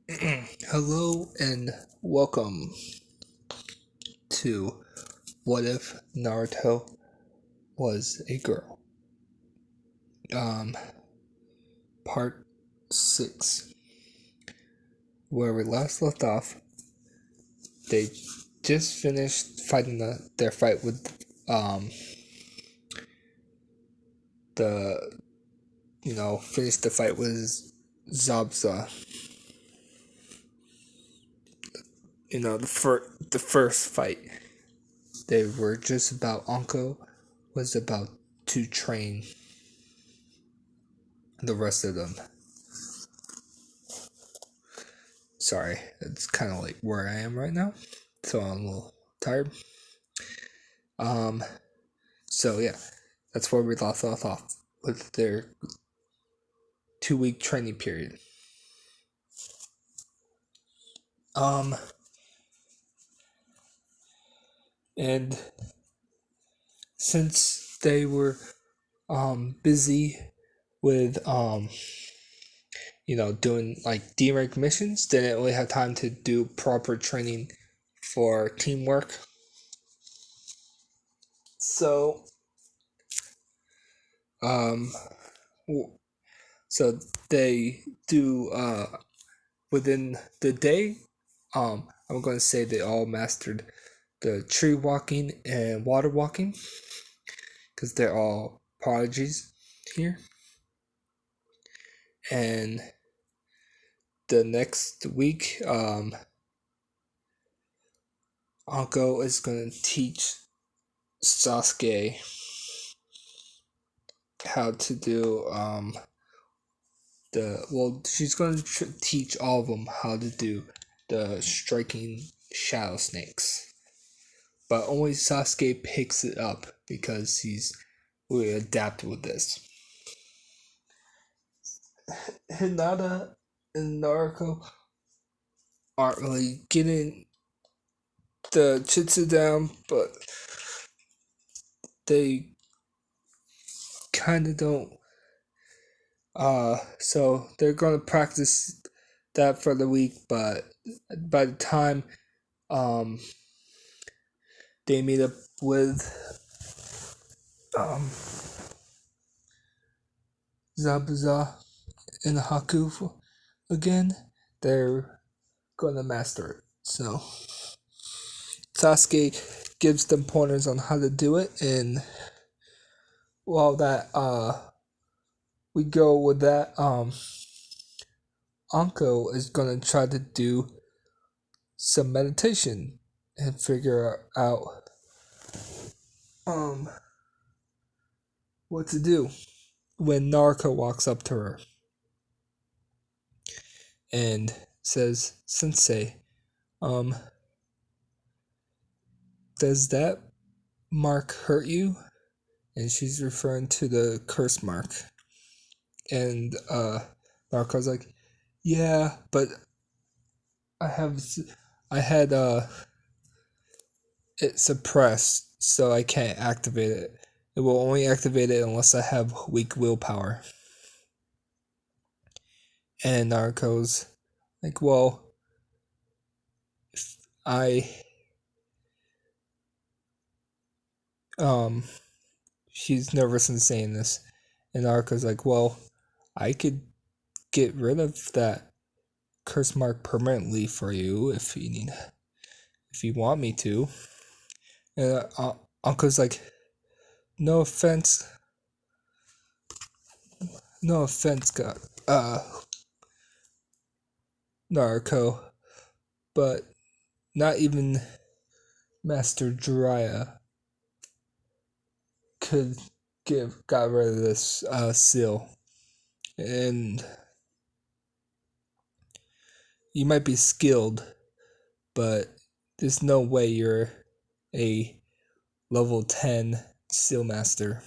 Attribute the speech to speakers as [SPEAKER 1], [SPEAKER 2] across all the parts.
[SPEAKER 1] Hello and welcome to What If Naruto Was a Girl? Um, Part 6. Where we last left off, they just finished fighting their fight with the finished the fight with Zabza. The first fight. They were just about Anko was about to train the rest of them. Sorry, it's kind of like where I am right now, so I'm a little tired. Um, so yeah, that's where we left off with their 2 week training period. Um, and since they were busy with doing like D-rank missions, they didn't really have time to do proper training for teamwork. So um, so they do within the day. I'm going to say they all mastered the tree walking and water walking because they're all prodigies here. And the next week, Anko is going to teach Sasuke how to do she's going to teach all of them how to do the striking shadow snakes. But only Sasuke picks it up because he's really adapted with this. Hinata and Naruto aren't really getting the jitsu down, but they kind of don't. So they're gonna practice that for the week, but by the time um they meet up with um Zabuza and Haku again, they're gonna master it. So Sasuke gives them pointers on how to do it, and while that we go with that, Anko is gonna try to do some meditation and figure out um what to do when Naruto walks up to her and says, "Sensei, um, does that mark hurt you?" And she's referring to the curse mark. And Naruto's like, "Yeah, but I have, I had it suppressed, so I can't activate it. It will only activate it unless I have weak willpower." And Naruto's like, "Well, I um she's nervous in saying this." And Naruto's like, "Well, I could get rid of that curse mark permanently for you if you want me to." And Uncle's like, "No offense, no offense, God, Naruto, but not even Master Jiraiya could got rid of this seal, and you might be skilled, but there's no way you're a level 10 seal master."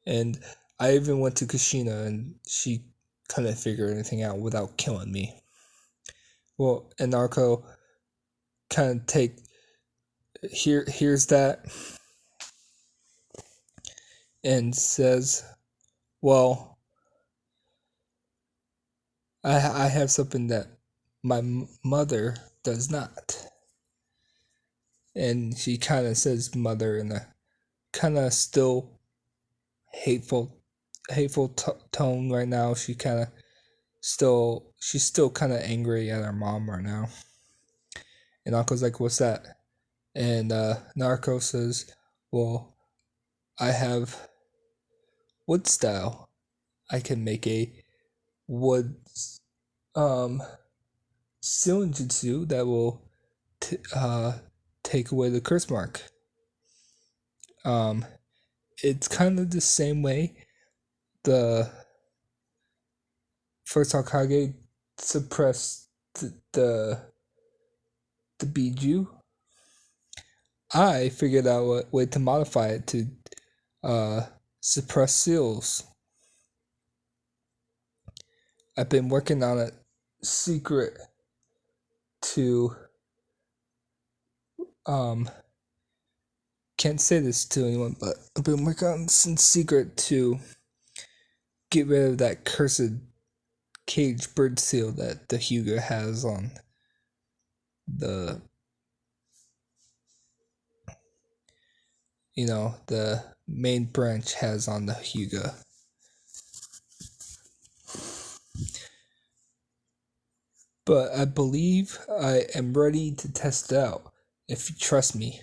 [SPEAKER 1] And I even went to Kushina and she couldn't figure anything out without killing me. Well, and Narco kind of here's that and says, "Well, I have something that my mother does not, and she kind of says mother in a kind of still hateful tone right now. She's still kind of angry at her mom right now. And Uncle's like, "What's that?" And Narco says, "Well, I have wood style. I can make a wood um sealing jutsu that will take away the curse mark." Um, it's kind of the same way the first Hokage suppressed the Biju. I figured out a way to modify it to uh, suppress seals. I've been working on a secret to um can't say this to anyone, but I've been working on some secret to get rid of that cursed cage bird seal that the Hyuga has on the the main branch has on the Hyuga. But I believe I am ready to test it out if you trust me.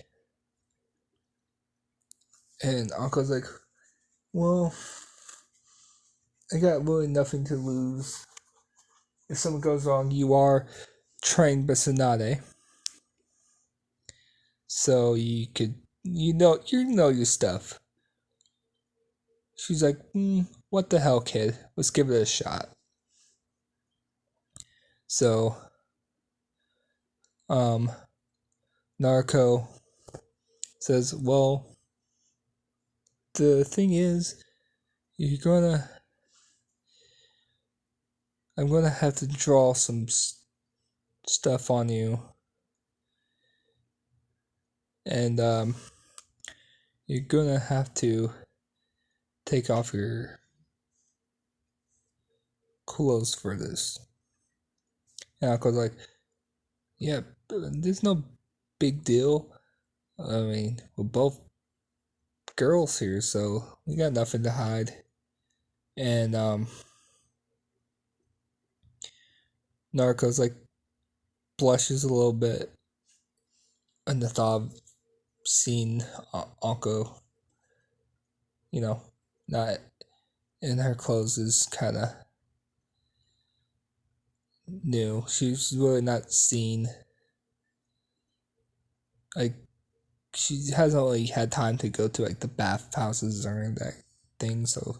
[SPEAKER 1] And Uncle's like, well, I got really nothing to lose. If something goes wrong, you are trained by Tsunade. So you know your stuff. She's like, what the hell, kid? Let's give it a shot. So, um, Narco says, well, the thing is, you're gonna, I'm gonna have to draw some stuff on you, and you're gonna have to take off your clothes for this. And Uncle's like, yeah, there's no big deal. I mean, we're both girls here, so we got nothing to hide. And Narco's like blushes a little bit, and the thought of seeing Anko, you know, not in her clothes is kind of new. She's really not seen, like, she hasn't really had time to go to like the bath houses or anything that thing, so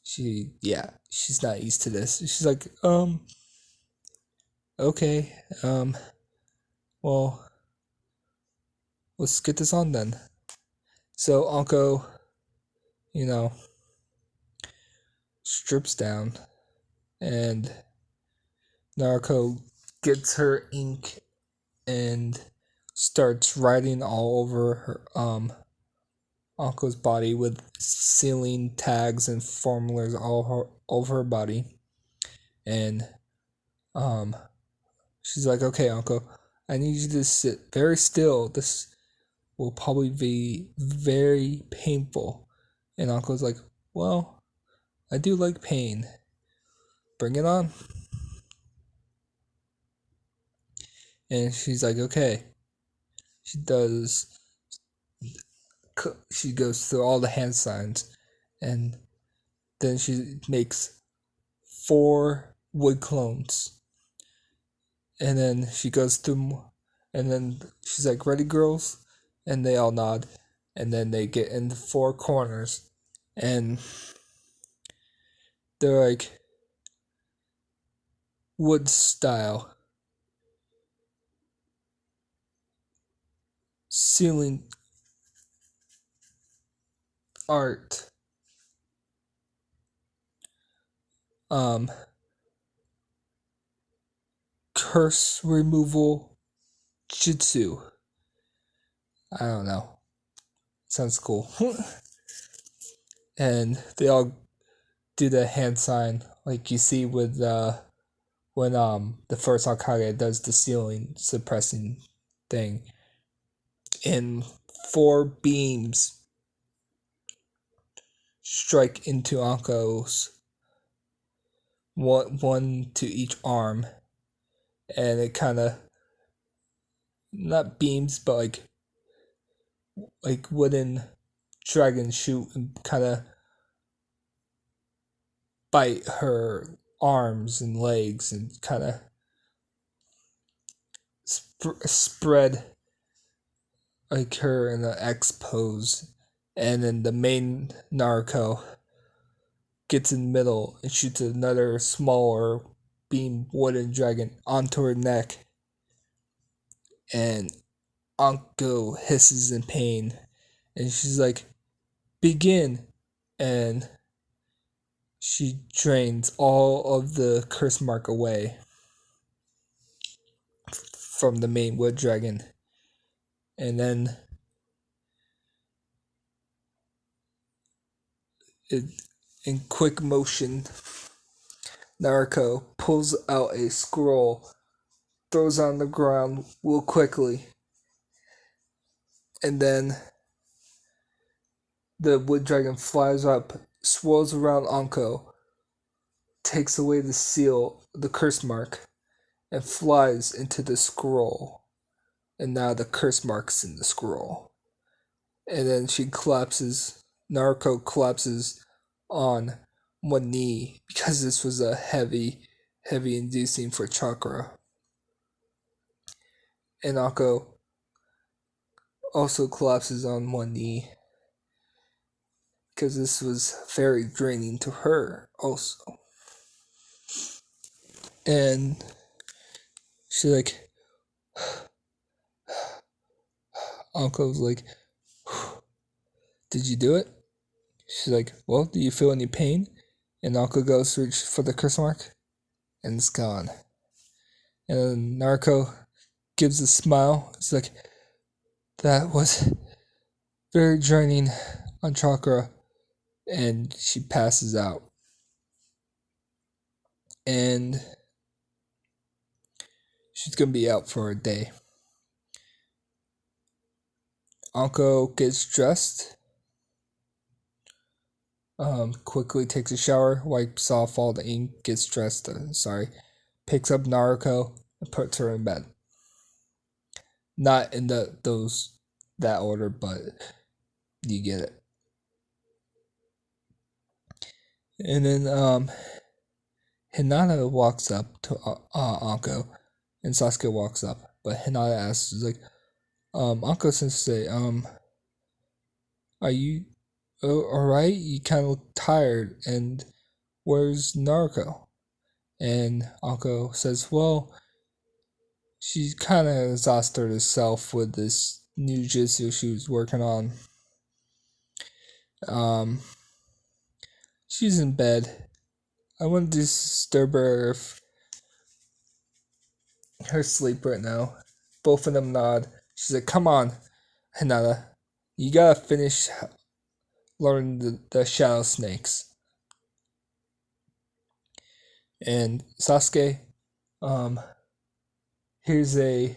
[SPEAKER 1] she's not used to this. She's like, okay, well, let's get this on then. So Anko, you know, strips down, and Naruto gets her ink and starts writing all over her Anko's body with sealing tags and formulas all over her body. And she's like, okay, Anko, I need you to sit very still. This will probably be very painful. And Anko's like, well, I do like pain. Bring it on. And she's like, okay. She does. She goes through all the hand signs, and then she makes 4 wood clones. And then she goes through, and then she's like, ready, girls? And they all nod. And then they get in the 4 corners, and they're like wood style ceiling art. Um, Curse removal jutsu. I don't know. Sounds cool. And they all do the hand sign like you see with when the first Hokage does the ceiling suppressing thing, and four beams strike into Anko's, one to each arm, and it kind of, not beams, but like wooden dragon shoot and kind of bite her arms and legs and kind of spread like her in an X pose. And then the main Naruto gets in the middle and shoots another smaller beam wooden dragon onto her neck. And Anko hisses in pain. And she's like, begin. And she drains all of the curse mark away from the main wood dragon. And then it, in quick motion, Naruto pulls out a scroll, throws on the ground real quickly, and then the wood dragon flies up, swirls around Anko, takes away the seal, the curse mark, and flies into the scroll. And now the curse mark's in the scroll. And then she collapses, Naruto collapses on one knee because this was a heavy inducing for chakra. And Anko also collapses on one knee because this was very draining to her also. And she like, Anko's like, did you do it? She's like, well, do you feel any pain? And Anko goes to reach for the curse mark, and it's gone. And then Naruto gives a smile. It's like, that was very draining on chakra. And she passes out. And she's gonna be out for a day. Anko gets dressed, quickly takes a shower, wipes off all the ink, gets dressed, picks up Naruto and puts her in bed. Not in that order, but you get it. And then Hinata walks up to Anko, and Sasuke walks up, but Hinata asks, like, Anko Sensei, are you alright? You kind of look tired, and where's Naruto? And Anko says, well, she's kind of exhausted herself with this new jutsu she was working on. She's in bed. I wouldn't disturb her sleep right now. Both of them nod. She's like, come on, Hinata. You gotta finish learning the shadow snakes. And Sasuke, here's I'm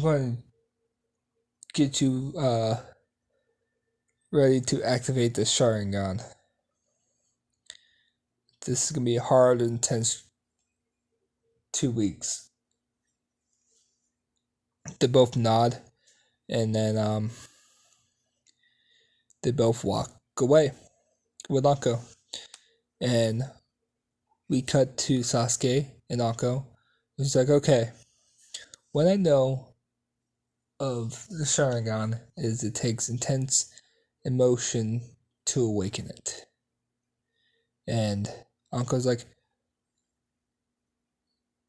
[SPEAKER 1] going to get you ready to activate the Sharingan. This is going to be a hard, intense 2 weeks. They both nod, and then they both walk away with Anko. And we cut to Sasuke and Anko. He's like, okay, what I know of the Sharingan is it takes intense emotion to awaken it. And Anko's like,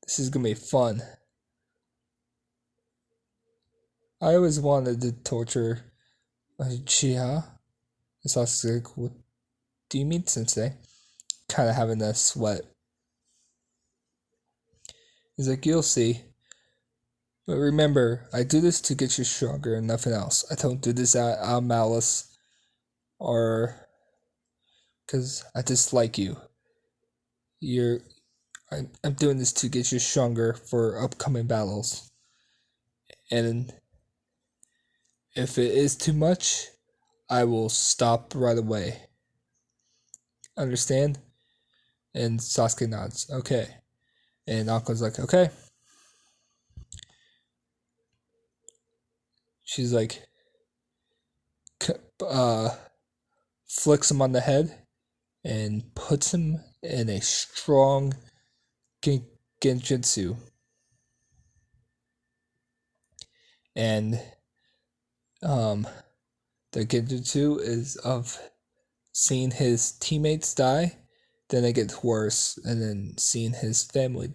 [SPEAKER 1] this is gonna be fun. I always wanted to torture Uchiha. And Sasuke's like, what do you mean, Sensei? Kind of having a sweat. He's like, you'll see. But remember, I do this to get you stronger and nothing else. I don't do this out of malice or because I dislike you. I'm doing this to get you stronger for upcoming battles. And if it is too much, I will stop right away. Understand? And Sasuke nods. Okay. And Nako's like, okay. She's like, uh, flicks him on the head and puts him in a strong genjutsu. And um, the genjutsu is of seeing his teammates die, then it gets worse, and then seeing his family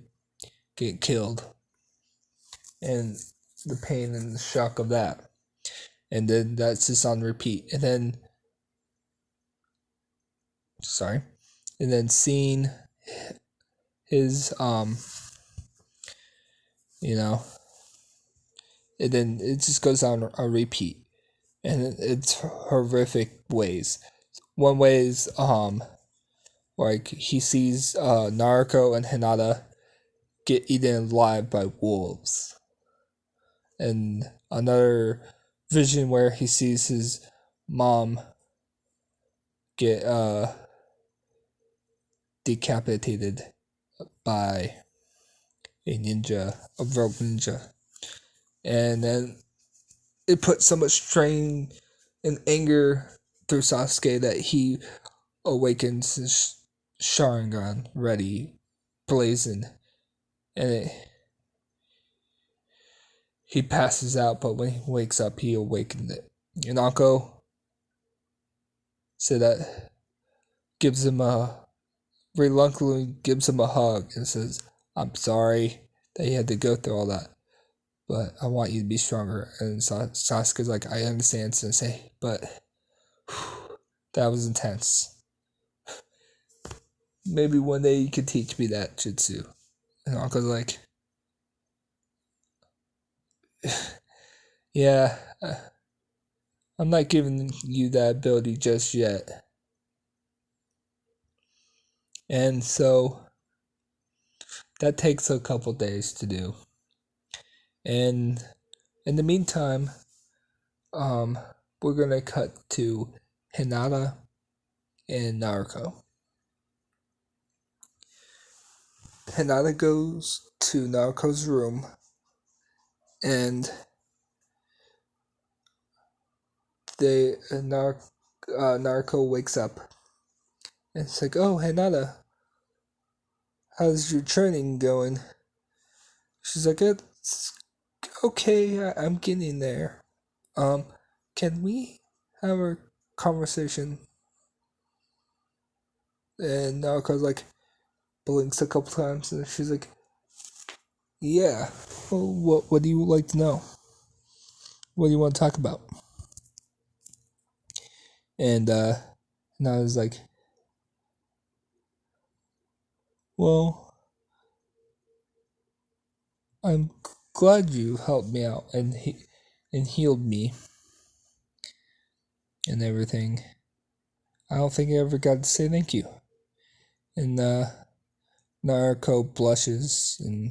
[SPEAKER 1] get killed, and the pain and the shock of that. And then that's just on repeat. And then, sorry, and then seeing his, you know, and then it just goes on a repeat. And it's horrific ways. One way is, like he sees Naruto and Hinata get eaten alive by wolves. And another vision where he sees his mom get decapitated by a rogue ninja. And then it put so much strain and anger through Sasuke that he awakens his Sharingan ready, blazing, and he passes out. But when he wakes up, he awakened it. And Anko said that reluctantly gives him a hug and says, "I'm sorry that you had to go through all that, but I want you to be stronger." And Sasuke's like, "I understand, Sensei, but that was intense. Maybe one day you could teach me that jutsu." And Uncle's like, "Yeah, I'm not giving you that ability just yet." And so that takes a couple days to do. And in the meantime, we're gonna cut to Hinata and Naruto. Hinata goes to Naruto's room, and Naruto wakes up, and it's like, "Oh, Hinata, how's your training going?" She's like, "It's okay. I'm getting there. Um, can we have a conversation?" And Naruto's like, blinks a couple times, and she's like, "Yeah. Well, what do you like to know? What do you want to talk about?" And I was like, "Well, I'm glad you helped me out and healed me and everything. I don't think I ever got to say thank you." And Naruto blushes, and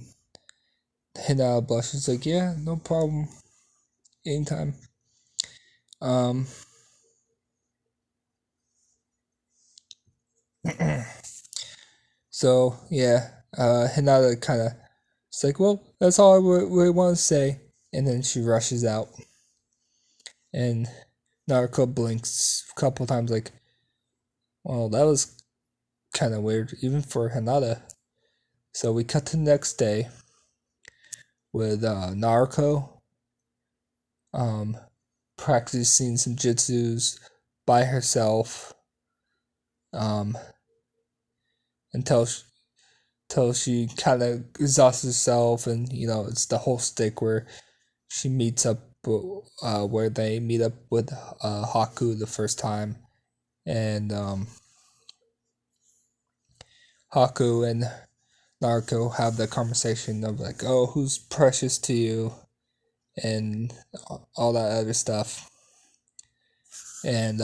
[SPEAKER 1] Hinata blushes, like, "Yeah, no problem. Anytime." Um, so yeah, Hinata kind of, it's like, "Well, that's all I really want to say," and then she rushes out, and Naruto blinks a couple times, like, "Well, that was kind of weird, even for Hinata." So we cut to the next day with Naruto um, practicing some jutsus by herself um, until she kind of exhausts herself, and it's the whole stick where she meets up where they meet up with Haku the first time, and Haku and Naruto have the conversation of like, "Oh, who's precious to you?" and all that other stuff. And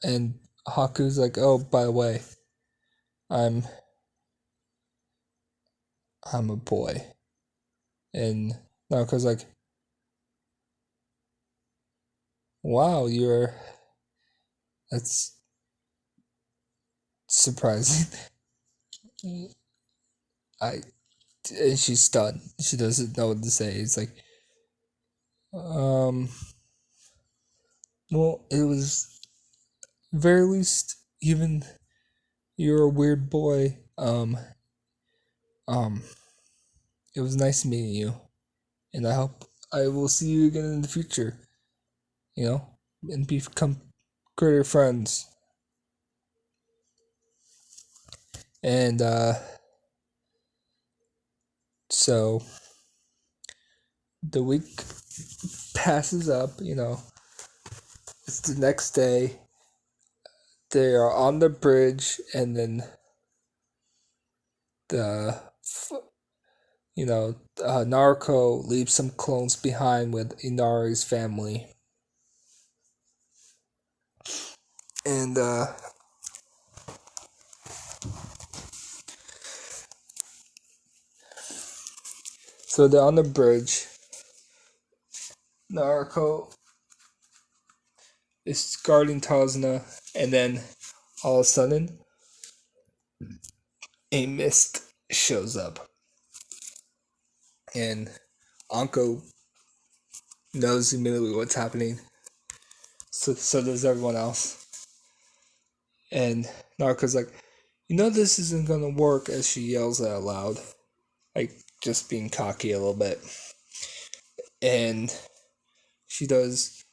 [SPEAKER 1] and Haku's like, oh, by the way, I'm I'm a boy, and Naruto's like, wow, that's surprising. I and she's stunned. She doesn't know what to say. It's like, um, well, it was very least even you're a weird boy. Um, it was nice meeting you, and I hope I will see you again in the future. You know, and become greater friends. And so the week passes up. You know, it's the next day. They are on the bridge, and then the Naruto leaves some clones behind with Inari's family, and so they're on the bridge. Naruto is guarding Tazuna, and then all of a sudden, a mist shows up, and Anko knows immediately what's happening. So does everyone else. And Naruto's like, you know this isn't gonna work, as she yells out loud. Like, just being cocky a little bit. And she does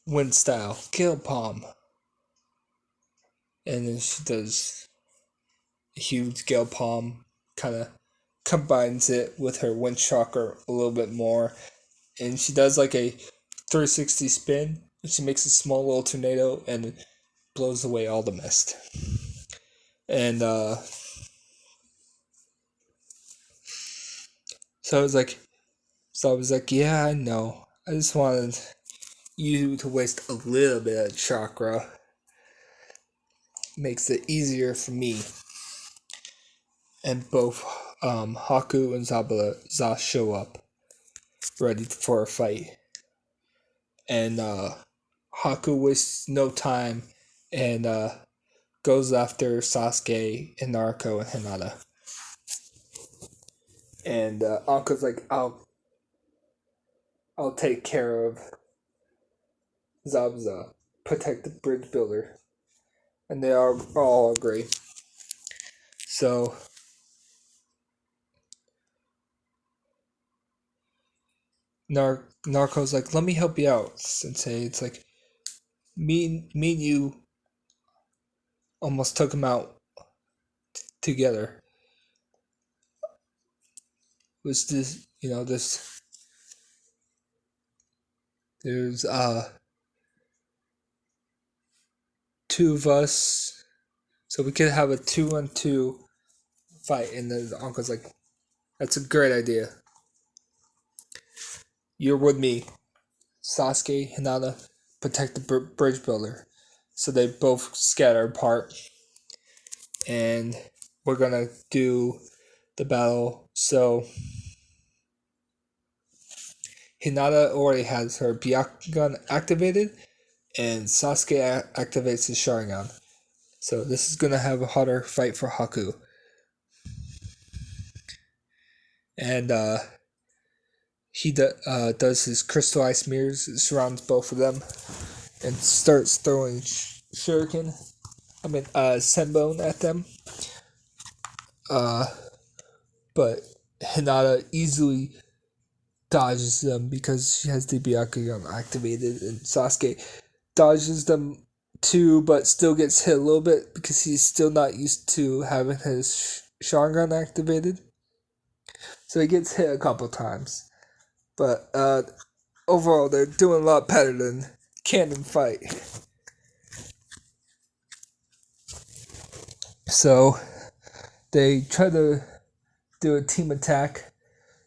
[SPEAKER 1] wind style, kill palm. And then she does a huge gale palm, kind of combines it with her wind chakra a little bit more. And she does like a 360 spin. And she makes a small little tornado and blows away all the mist. And so I was like, yeah, I know. I just wanted you to waste a little bit of chakra. Makes it easier for me. And both Haku and Za show up, ready for a fight. And Haku wastes no time and goes after Sasuke and Naruto and Hinata. And Anko's like, I'll take care of Zabuza, protect the bridge builder. And they all agree. So Narco's like, let me help you out, Sensei. It's like, me and you almost took him out together. It was this, there's two of us, so we could have a 2-on-2 fight. And then the uncle's like, that's a great idea. You're with me, Sasuke, Hinata, protect the bridge builder. So they both scatter apart, and we're gonna do the battle. So Hinata already has her Byakugan activated, and Sasuke activates his Sharingan. So this is gonna have a harder fight for Haku. And he does his crystal ice mirrors, surrounds both of them, and starts throwing shuriken. Senbone at them. But Hinata easily dodges them because she has the Byakugan activated, and Sasuke dodges them too, but still gets hit a little bit because he's still not used to having his Sharingan activated. So he gets hit a couple times. But overall, they're doing a lot better than Canon Fight. So they try to do a team attack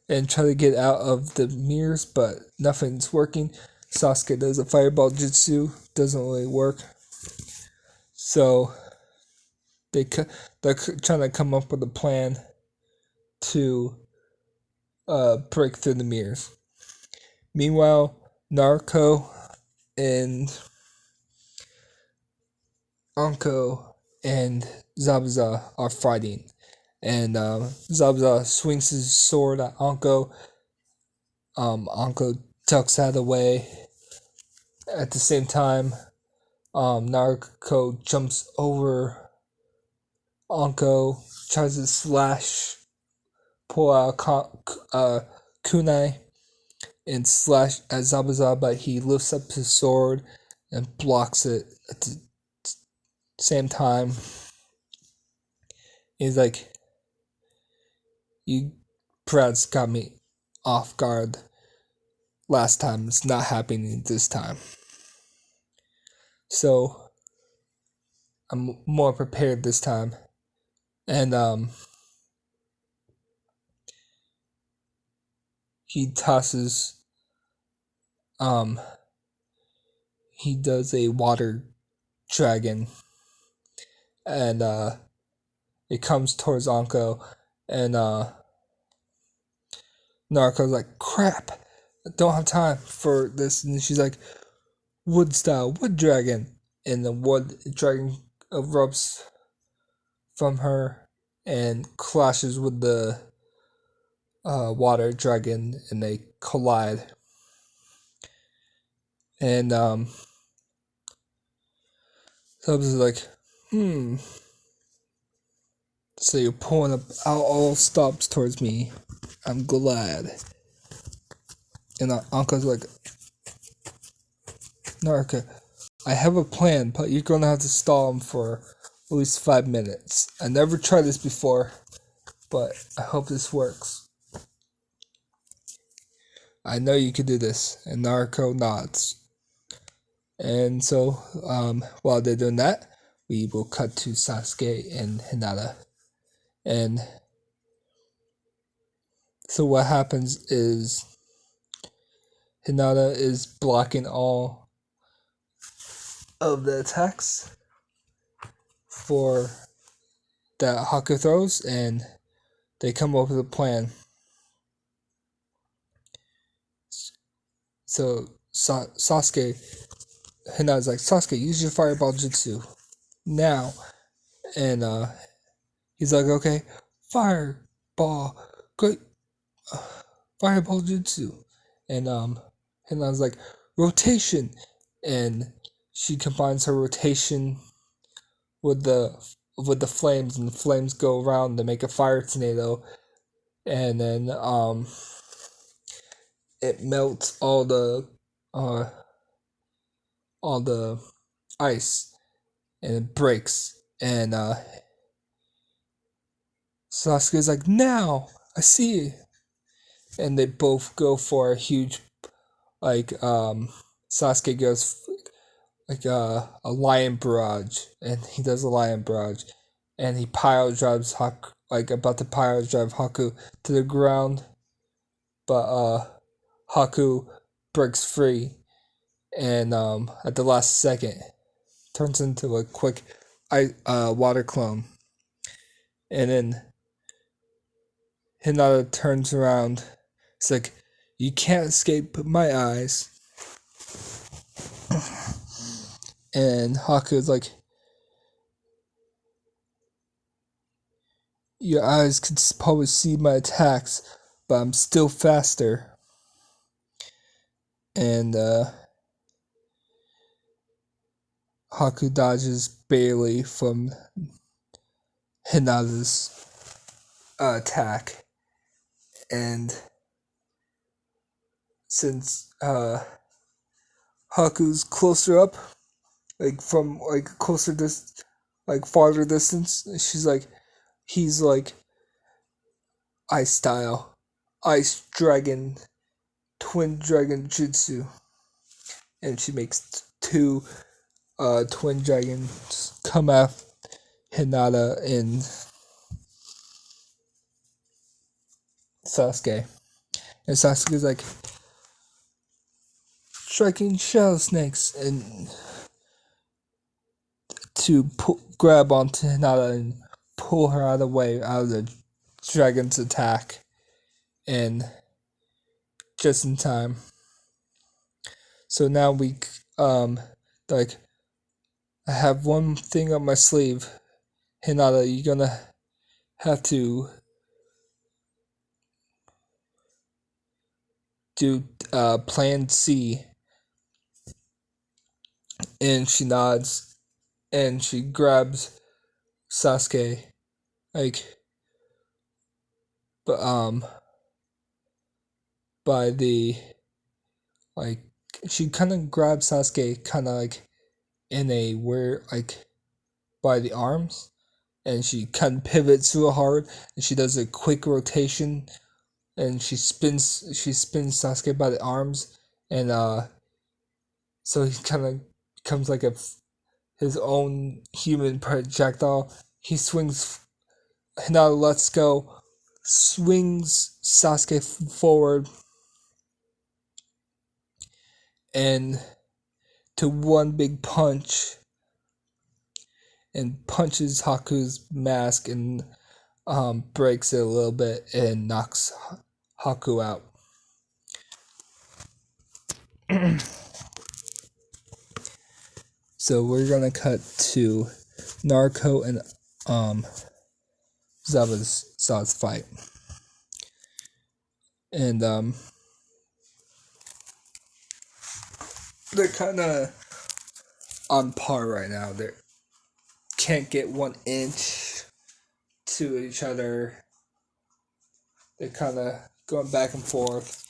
[SPEAKER 1] and try to get out of the mirrors, but nothing's working. Sasuke does a fireball jutsu, doesn't really work. So they they're trying to come up with a plan to break through the mirrors. Meanwhile, Narco and Anko and Zabuza are fighting, and Zabuza swings his sword at Anko. Anko tucks out of the way. At the same time, Narco jumps over Anko, tries to pull out kunai, and slash at Zabuza, but he lifts up his sword and blocks it at the same time. He's like, "You brats got me off guard last time. It's not happening this time." So I'm more prepared this time. And he tosses um he does a water dragon, and it comes towards Anko, and Narco's like, "Crap, I don't have time for this," and she's like, "Wood style, wood dragon," and the wood dragon erupts from her and clashes with the water dragon, and they collide. And Tubbs is like, so you're pulling up out all stops towards me. I'm glad. And Uncle's like, Narca, I have a plan, but you're gonna have to stall him for at least 5 minutes. I never tried this before, but I hope this works. I know you can do this. And Naruto nods. And so, while they're doing that, we will cut to Sasuke and Hinata. And so what happens is Hinata is blocking all of the attacks for that Haku throws, and they come up with a plan. So Sasuke, Hinata's like, Sasuke, use your fireball jutsu now. And he's like, okay, fireball, great, fireball jutsu. And Hinata's like, rotation. And she combines her rotation with the flames, and the flames go around to make a fire tornado. And then it melts all the ice, and it breaks. And Sasuke's like, now I see. And they both go for a huge, like Sasuke goes like a lion barrage, and he does a lion barrage, and he pile drives Haku, like about to pile drive Haku to the ground, but Haku breaks free, and at the last second turns into a quick water clone, and then Hinata turns around. It's like, you can't escape my eyes. And Haku's like, your eyes can probably see my attacks, but I'm still faster. And Haku dodges barely from Hinata's attack. And since Haku's closer up, like from like closer like farther distance, he's like ice style, ice dragon, twin dragon jutsu, and she makes two twin dragons come at Hinata and Sasuke. And Sasuke's like, striking shadow snakes, and to grab onto Hinata and pull her out of the way out of the dragon's attack, and just in time. So now we like I have one thing up my sleeve. Hinata, you're gonna have to do plan C. And she nods and she grabs Sasuke, like, but by the, like, she kind of grabs Sasuke kind of like in a where, like, by the arms, and she kind of pivots real hard, and she does a quick rotation, and she spins Sasuke by the arms, and so he kind of becomes like his own human projectile. He swings. Now let's go. Swings Sasuke forward and to one big punch, and punches Haku's mask and breaks it a little bit and knocks Haku out. So we're gonna cut to Naruto and Zabuza's fight, and they're kind of on par right now. They can't get 1 inch to each other. They're kind of going back and forth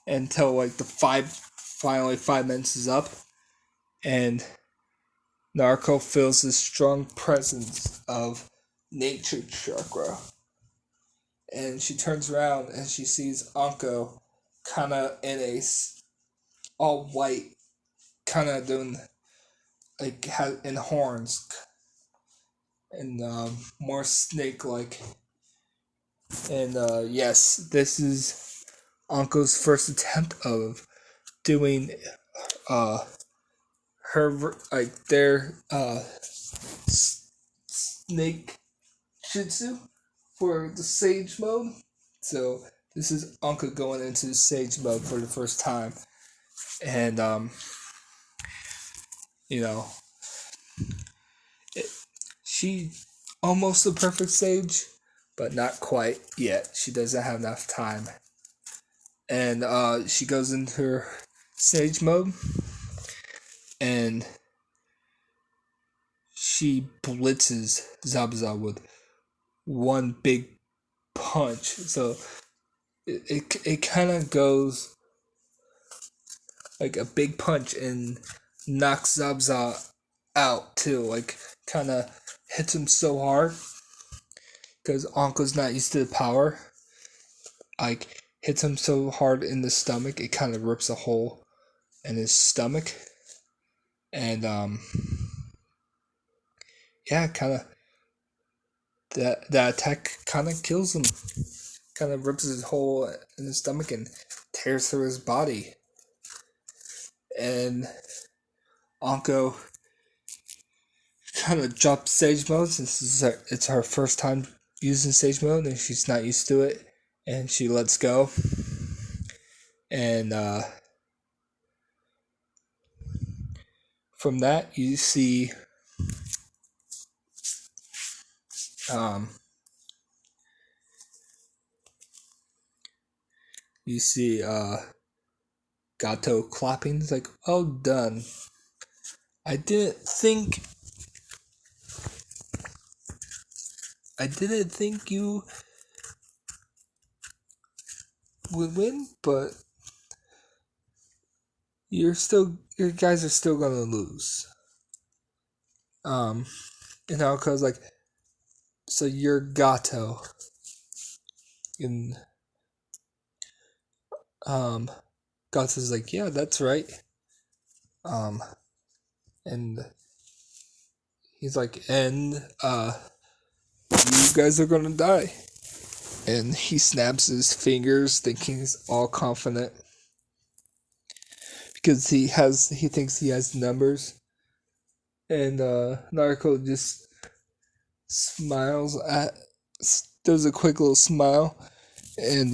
[SPEAKER 1] until like finally 5 minutes is up, and Naruto feels the strong presence of nature chakra, and she turns around and she sees Anko kind of in a all white, kind of doing like in horns and more snake like. And yes, this is Anko's first attempt of doing her like their snake jutsu for the sage mode. So this is Anko going into sage mode for the first time, and you know, she almost a perfect sage, but not quite yet. She doesn't have enough time, and she goes into her sage mode, and she blitzes Zabuza with one big punch. So it kind of goes like a big punch and knocks Zabuza out too. Like kind of hits him so hard because Anko's not used to the power. Like hits him so hard in the stomach, it kind of rips a hole in his stomach, and yeah, kind of that attack kind of kills him. Kind of rips his hole in his stomach and tears through his body. And Anko kind of drops Sage Mode since it's her first time using Sage Mode and she's not used to it. And she lets go. And from that, you see Gato clapping. It's like, well done. I didn't think you would win, but your guys are still gonna lose. And Alco's like, so you're Gato. And Gato's like, yeah, that's right. And he's like, and you guys are gonna die. And he snaps his fingers, thinking he's all confident because he thinks he has numbers, And Naruto just smiles at, does a quick little smile, and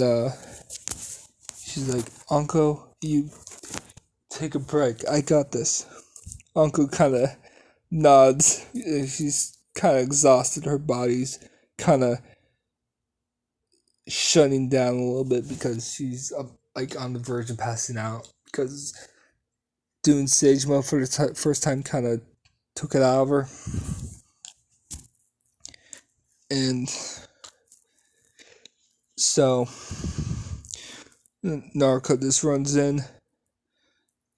[SPEAKER 1] she's like, Uncle, you take a break. I got this. Uncle kind of nods. She's kind of exhausted. Her body's kind of shutting down a little bit because she's like on the verge of passing out because doing stage mode for the first time kind of took it out of her. And so Naruto just runs in.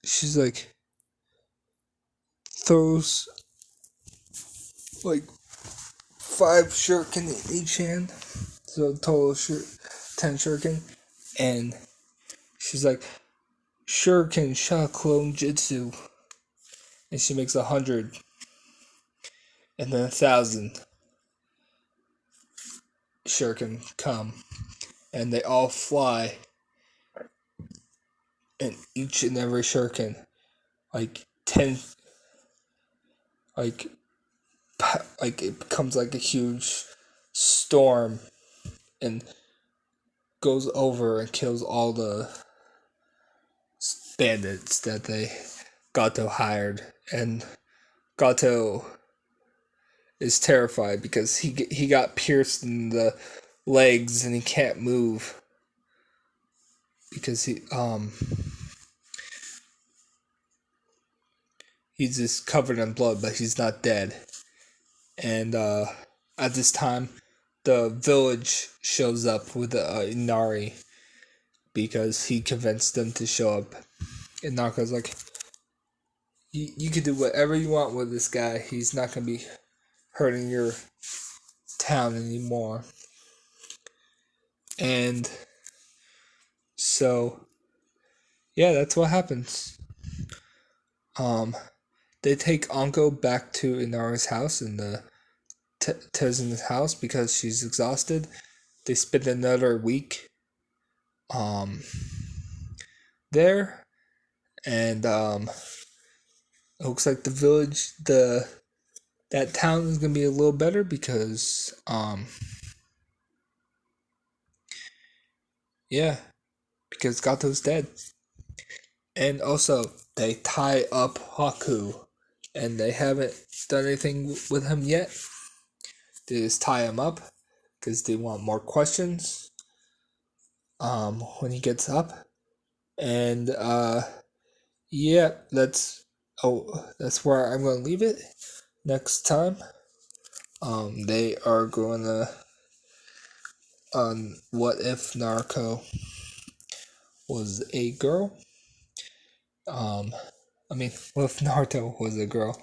[SPEAKER 1] She's like, throws like 5 shuriken in each hand. So total 10 shuriken. And she's like, shuriken shot clone jutsu. And she makes 100. And then 1,000 shuriken come. And they all fly. And each and every shuriken, like 10, like it becomes like a huge storm and goes over and kills all the bandits that they Gato hired. And Gato is terrified because he got pierced in the legs and he can't move because he's just covered in blood, but he's not dead. And at this time, the village shows up with Inari because he convinced them to show up. And Naruto's like, you can do whatever you want with this guy. He's not going to be hurting your town anymore. And so, yeah, that's what happens. They take Anko back to Inari's house in the Tezuna's house because she's exhausted. They spend another week there, and it looks like the village, that town is gonna be a little better because because Gato's dead. And also they tie up Haku, and they haven't done anything with him yet. They just tie him up because they want more questions when he gets up. And yeah, that's where I'm gonna leave it. Next time they are gonna on what if Naruto was a girl. What if Naruto was a girl?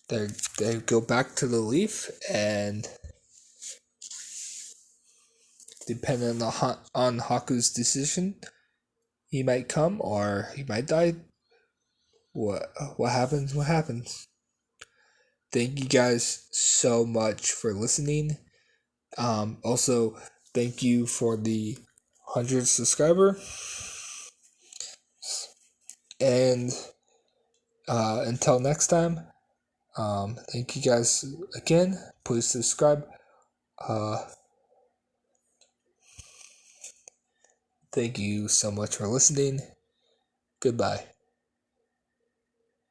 [SPEAKER 1] They go back to the leaf, and depending on Haku's decision, he might come or he might die. What happens? What happens? Thank you guys so much for listening. Also, thank you for the 100 subscriber. And until next time, thank you guys again. Please subscribe. Thank you so much for listening. Goodbye.